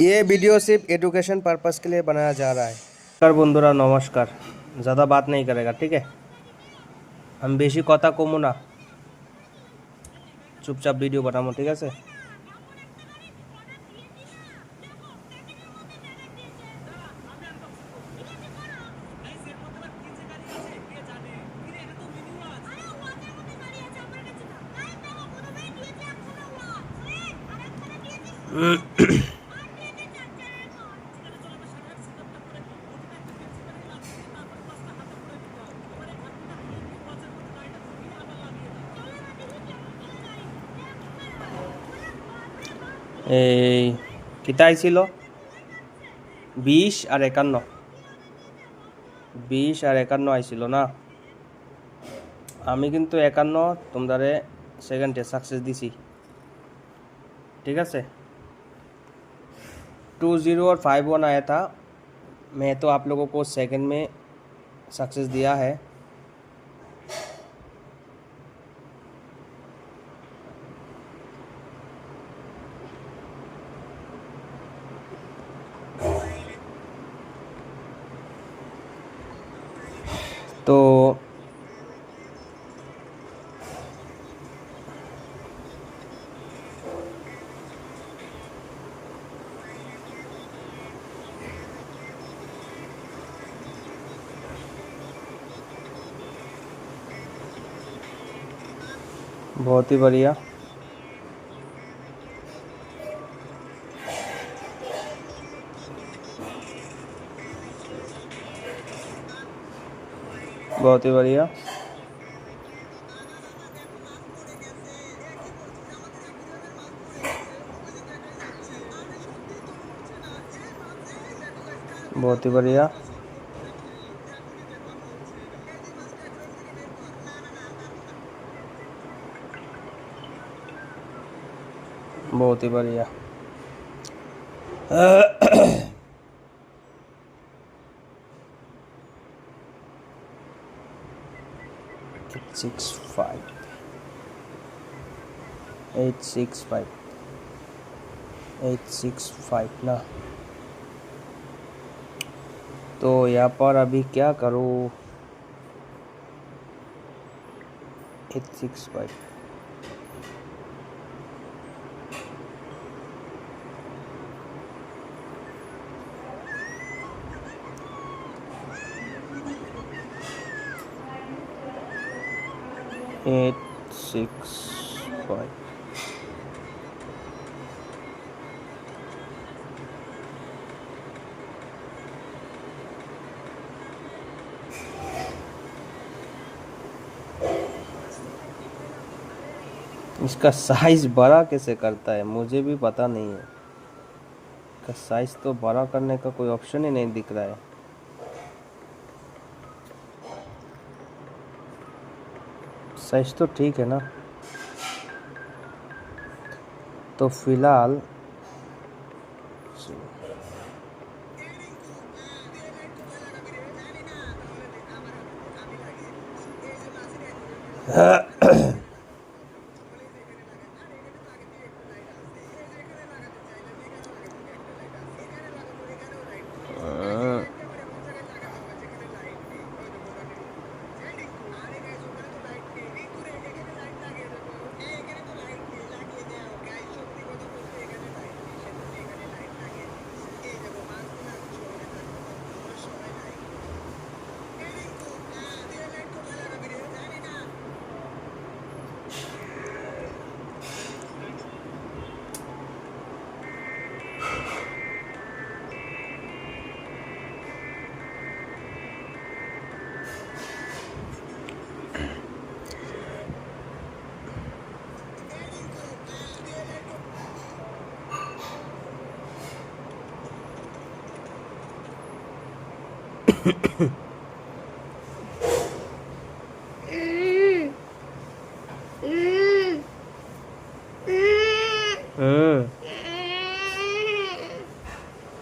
ये वीडियो सिर्फ education purpose के लिए बनाया जा रहा है। नमस्कार बंधुरा, नमस्कार। ज़्यादा बात नहीं करेगा, ठीक है? हम बेशी कथा कमो ना, चुपचाप वीडियो बनाबो, ठीक है? এই কিতা আইছিল 20 আর 51 আইছিল না। আমি কিন্তু 51 তোমাদের सेकंड सक्सेस दिसी, ठीक है? 20 और 51 आया था। मैं तो आप लोगों को सेकंड में सक्सेस दिया है। तो बहुत ही बढ़िया। बहुत ही बढ़िया। बहुत ही बढ़िया। बहुत ही बढ़िया। 865 ना। तो यहाँ पर अभी क्या करूँ? 865 865 इसका साइज बड़ा कैसे करता है मुझे भी पता नहीं है। इसका साइज तो बड़ा करने का कोई ऑप्शन ही नहीं दिख रहा है। साइज तो ठीक है ना। तो फिलहाल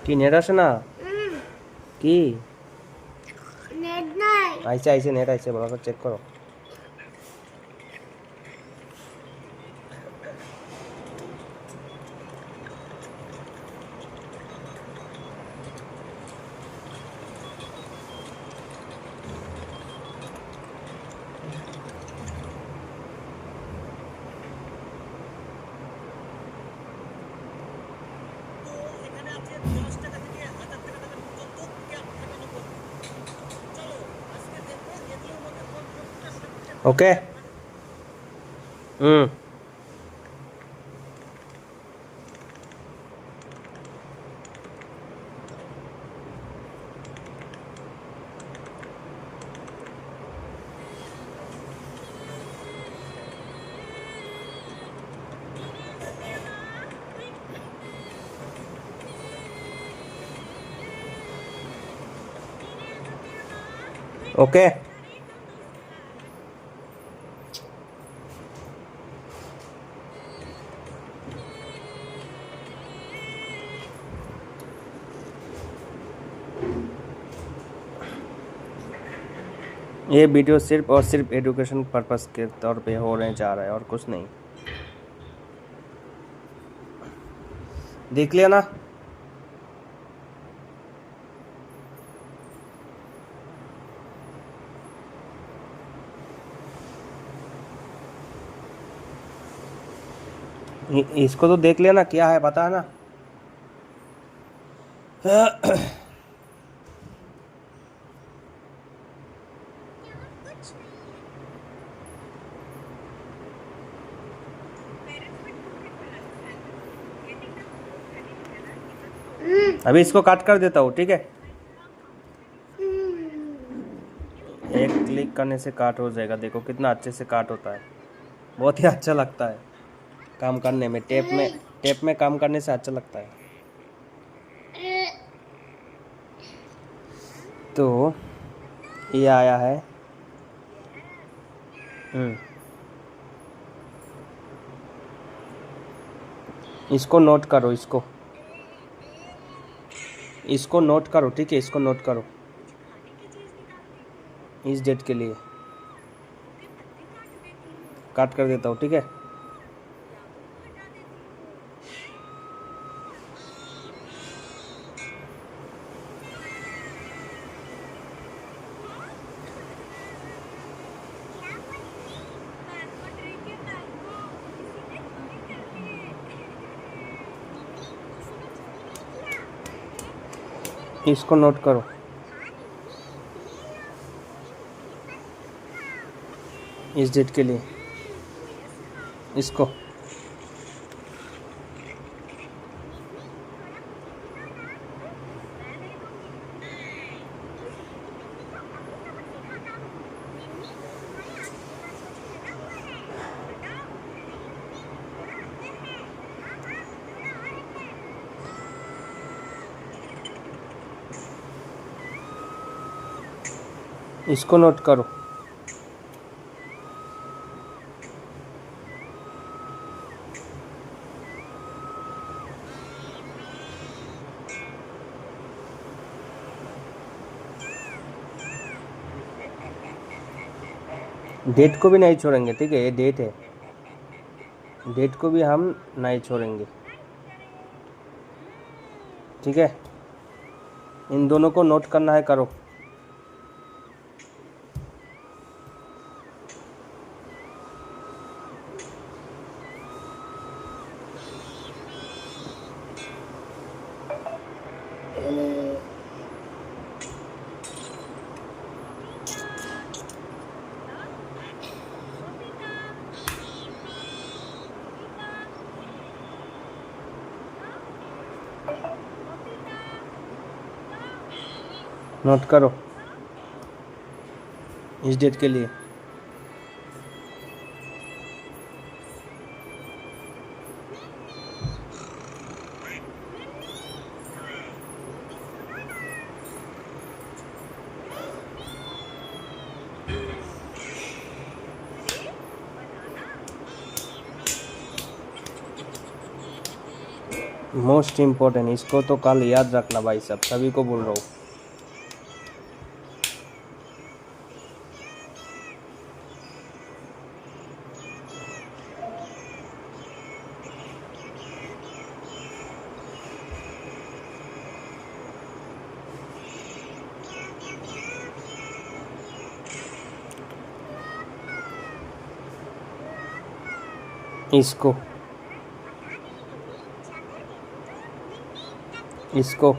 কি নেট আসে না? কি নেট নাই? আইছে নেট আইছে, ভালো করে চেক করো। ओके। ओके। ये वीडियो सिर्फ और सिर्फ एजुकेशन पर्पस के तौर पे होने जा रहा है और कुछ नहीं। देख लिया ना? इसको तो देख लिया ना, क्या है पता है ना? अभी इसको काट कर देता हूँ, ठीक है? एक क्लिक करने से काट हो जाएगा। देखो कितना अच्छे से काट होता है, बहुत ही अच्छा लगता है काम करने में। टेप में काम करने से अच्छा लगता है। तो ये आया है। इसको नोट करो, इसको नोट करो, ठीक है? इसको नोट करो इस डेट के लिए। काट कर देता हूँ, ठीक है? इसको नोट करो, इस डेट के लिए। इसको इसको नोट करो। डेट को भी नहीं छोड़ेंगे, ठीक है? ये डेट है, डेट को भी हम नहीं छोड़ेंगे, ठीक है? इन दोनों को नोट करना है, करो। नोट करो इस डेट के लिए। मोस्ट इम्पोर्टेंट, इसको तो कल याद रखना भाई साहब, सभी को बोल रहा हूँ। इसको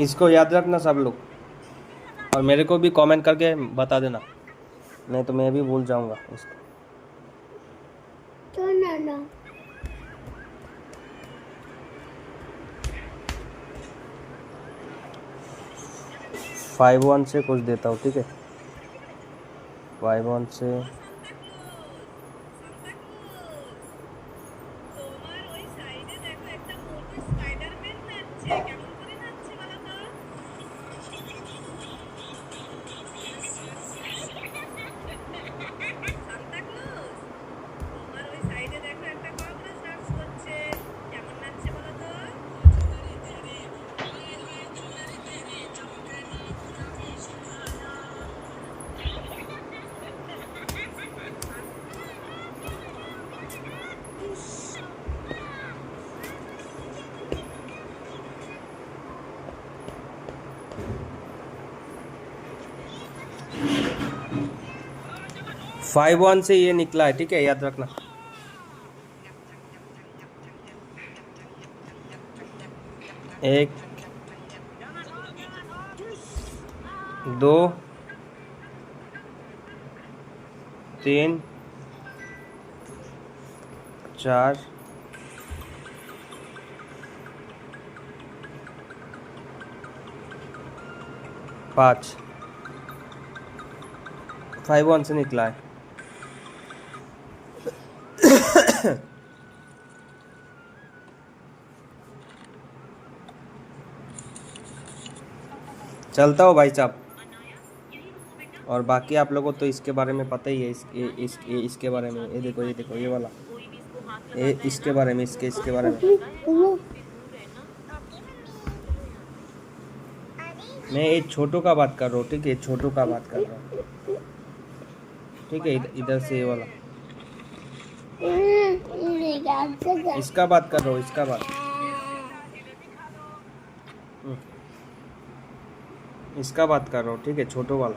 इसको याद रखना सब लोग, और मेरे को भी कमेंट करके बता देना, नहीं तो मैं भी भूल जाऊंगा इसको। तो ना 5-1 से कुछ देता हूँ, ठीक है। 5-1 से फाइव वन से ये निकला है, ठीक है, याद रखना। एक, दो, तीन, चार, पाँच। 5-1 से निकला है। चलता हो भाई साहब। और बाकी आप लोगों को तो इसके बारे में पता ही है, इसके बारे में। ये देखो ये वाला, ये इसके बारे में, इसके बारे में। मैं ये छोटू का बात कर रहा हूँ, ठीक है, छोटू का बात कर रहा हूँ, ठीक है। इधर से ये वाला, इसका बात कर रहा हूँ, इसका बात, इसका बात कर रहा हूँ, ठीक है, छोटू वाला।